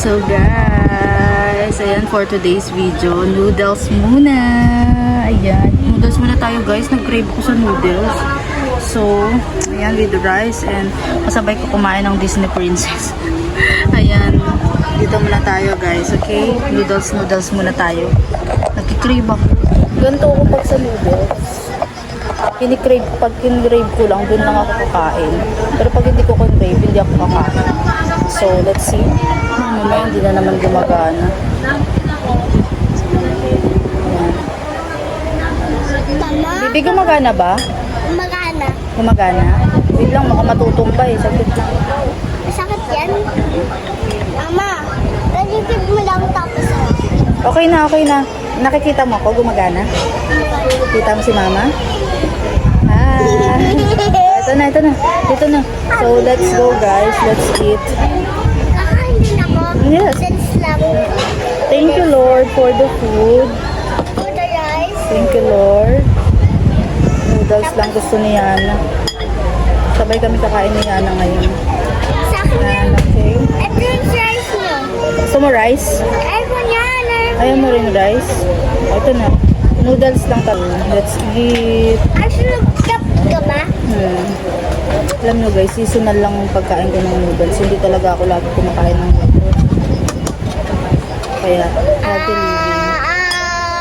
So guys, ayan for today's video, noodles muna. Ayan, noodles muna tayo guys. Nag-crave ko sa noodles. So, ayan with the rice and kasabay ko kumain ng Disney Princess. Ayan, dito muna tayo guys, okay? Noodles muna tayo. Nag-crave ako. Ganito ako pag sa noodles. Pag kinikrave ko lang, dun lang ako kakain. Pero pag hindi ko crave, hindi ako kakain. So, let's see. Mamaya hindi na naman gumagana. Mama, Bibi, gumagana ba? magana. Gumagana? Wait lang, baka matutumba eh. Saglit lang. Masakit yan? Mama, nalipid mo lang tapos Okay na. Nakikita mo ako, gumagana? Kita mo si mama? Ah. Ito na. Dito na. So, let's go guys. Let's eat. kakain din ako. Yes. That's lang. Thank you, Lord, for the food. For the rice. Thank you, Lord. Noodles lang gusto ni Yana. Sabay kami kakain ni Yana ngayon. Sa akin yan. Okay. Ito yung rice mo. Gusto mo rice? Ay mo yan. Ayaw mo rin rice? O, ito na. Noodles lang tayo. Let's eat. Actually, nag-cup ka ba? Alam nyo guys, seasonal lang ang pagkain ko ng noodles. Hindi talaga ako lagi kumakain ng noodles. Kaya, healthy living.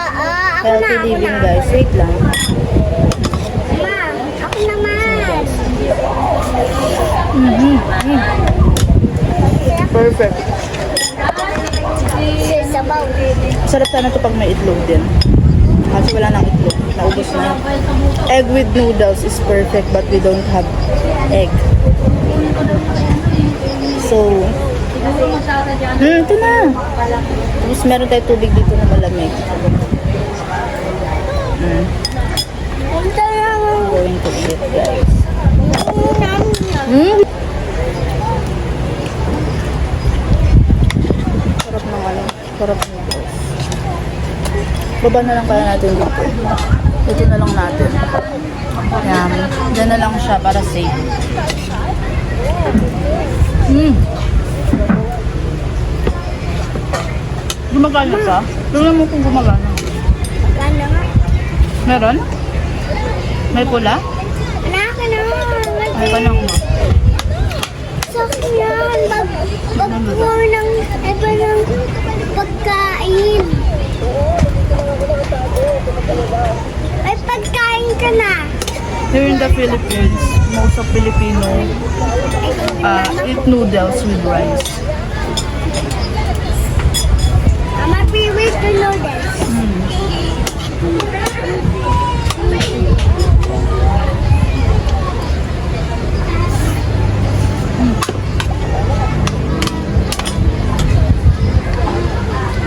Ako Healthy na, living guys. Wait lang. Ma, ako naman. Perfect. Sabaw. Sarap sana ito pag may itlog din. Kasi wala nang itlog. Naubos na. Egg with noodles is perfect but we don't have egg. So, ito na. Tapos meron tayo tubig dito na malamig. Punta lang. I'm going to eat guys. Sarap ng noodles. Baba na lang kaya natin dito. Ito na lang natin. Yan. Diyan na lang siya para safe. Gumagana siya? Tingnan mo kung gumagana. Gana nga. Meron? May pula? Anak ka na. Ay, panang mo. Sa akin yan. Pag-pour ng iba ng pagkain. May pagkain ka na. Here in the Philippines, most of Filipino eat noodles with rice. My favorite noodles.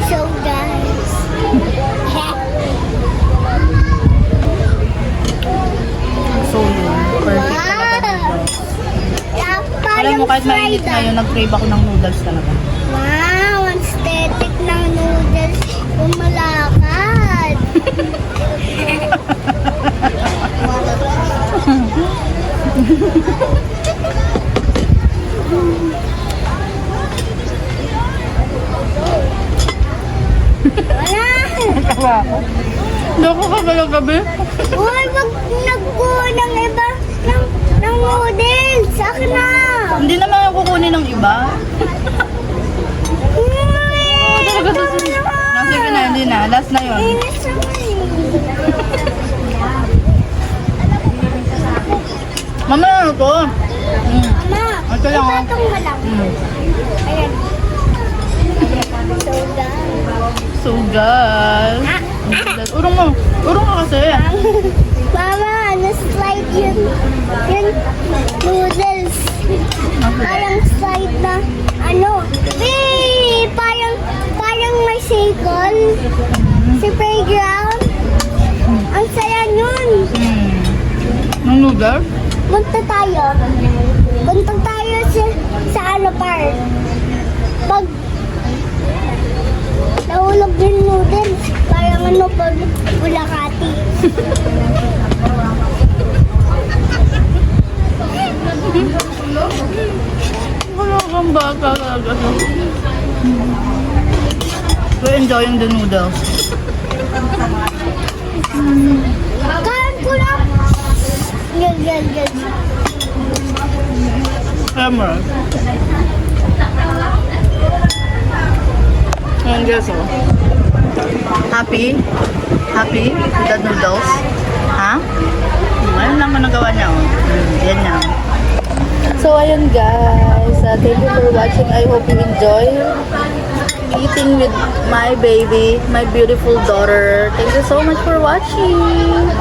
So guys. So yun, perfect talaga. Alam mo, kahit mainit ngayon, nag-crave ako ng noodles talaga. Wow, ang aesthetic ng noodles. Pumalakad. Wala. Natawa ako. Hindi ako kagaya gabi. Uy, wag nagkuha ng iba ng noodles. Sa akin na. Hindi naman ako kukunin ng iba. Uy, Talaga to si... Sige na, hindi na. Last na yun. inis naman eh. Mamaya na to. Mama, Ito lang, ah. itatong ka lang. Ayan. So guys. So guys. Urong ka kasi. Mama, na-slide yun noodles. Parang slide na, parang may circle. Sa playground. Ang saya nun. Ng noodles? Punta tayo sa park. Pag nahulog yung noodles, parang pag Bulacati. Wala kang bata talaga. We're enjoying the noodles. Kain ko lang. Yan. Hammer. Ayan guys, oh. Happy? Happy with the noodles? Ha? Ayun lang ang nagawa niya, oh. Yan niya. So, ayun guys. Thank you for watching. I hope you enjoy eating with my baby, my beautiful daughter. Thank you so much for watching.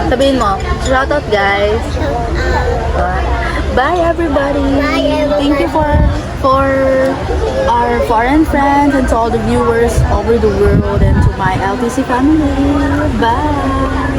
Sabihin mo, shout out guys. Bye everybody. Bye, everybody. Thank you for our foreign friends and to all the viewers over the world and to my LTC family. Bye.